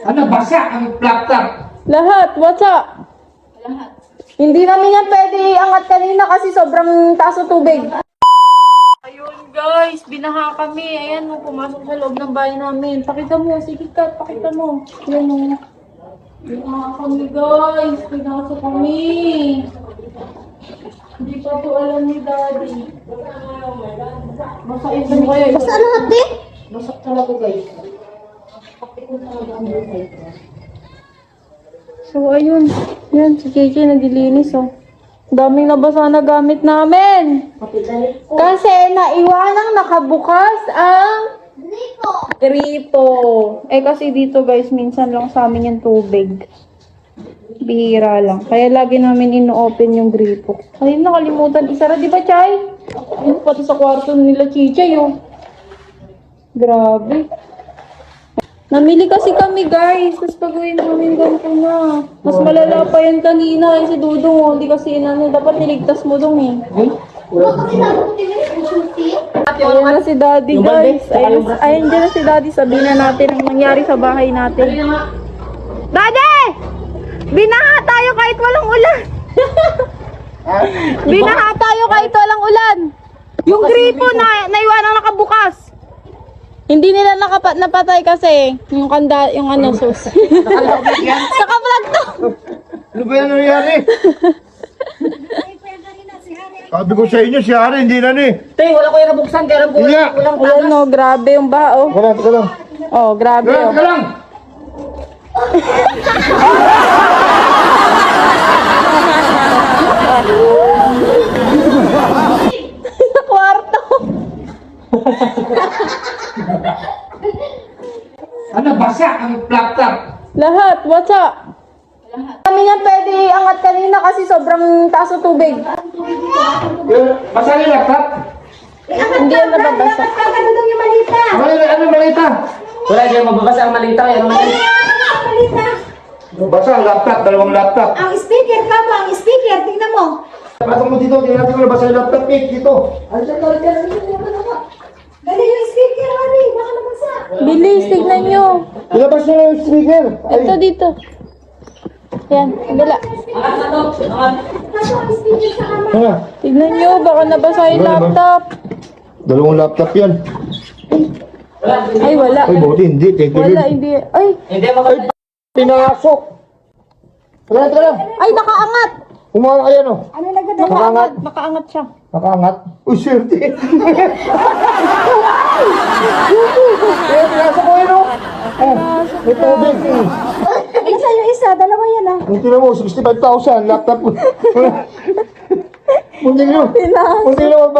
Ano, basa ang laptop. Lahat, what's up? Lahat. Hindi namin yan pwede angat kanina kasi sobrang taas ng tubig. Ayun guys, binaha kami. Ayan, pumasok sa loob ng bahay namin. Pakita mo, sige ka, pakita mo. Ayan o. Binaha kami guys, pinasok kami. Hindi pa to alam ni Daddy. Basa ito kayo. Basta lahat din? Basa talaga guys. So ayun, yan si JJ naglilinis oh. Daming nabasa na gamit namin. Kasi naiwanang nakabukas ang gripo. Eh kasi dito guys, minsan lang sa amin yung tubig. Bihira lang. Kaya lagi namin ino-open yung gripo. Ayun, nakalimutan. Isara, di ba, Chay? Ayun, pati sa kwarto nila Chichay oh. Grabe. Namili kasi kami guys, tapos pag-uwi namin ganito na. Mas malala pa yan kanina kasi Dudong oh. Hindi kasi inano, dapat niligtas mo dong eh. Ayan na si Daddy guys. Ayun dyan na si Daddy. Sabihin na natin ang nangyari sa bahay natin. Daddy! Binaha tayo kahit walang ulan. Binaha tayo kahit walang ulan. Yung gripo na naiwanang nakabukas. Hindi nila napatay kasi yung kanda, yung ano, sus. Naka-vlog to. Ano ba yan nangyari? Sabi ko sa inyo, si Hari, hindi na ni. Tay, wala ko yung nabuksan, kaya lang Iya. walang Ayan no, grabe yung baho. Wala, teka lang. Oh, grabe Wala, oh. teka lang. Sa kwarto. Ano, basa ang laptop. Lahat, what's up? Kami yan pwede angat kanina kasi sobrang taas ng tubig. Basa yung laptop? Hindi yan nababasa. Ano malita? Wala dyan, mababasa ang malita. Yan ang malita. Basa ang laptop, dalawang laptop. Ang speaker ka mo, ang speaker, tingnan mo. Pasok mo dito, tingnan natin kung nabasa yung laptop. Dito. Dali yung speaker, honey, baka nabasa. Bilis, tignan nyo. Ilabas nyo yung speaker. Ito dito. Yan, dala. Kaso ang speaker sa kama. Ano? Tignan nyo, baka nabasa yung laptop. Dalawang laptop yan. Ay, wala. Ay, buti hindi. Thank you. Wala, hindi. Ay, Hindi, mababasa. Pinasok. Teka lang, teka lang. ay, nakaangat. Kumaka kayo, no? Ano naganda? Nakaangat. Nakaangat siya. Nakaangat. Uy, swerte. Kaya pinasok ko yun, no? Oh, may tubig. Isa yung isa, dalawa yan ah. Kung tinan mo, 65,000. Laptop ko. Munti nyo. Pinasok. Munti nyo.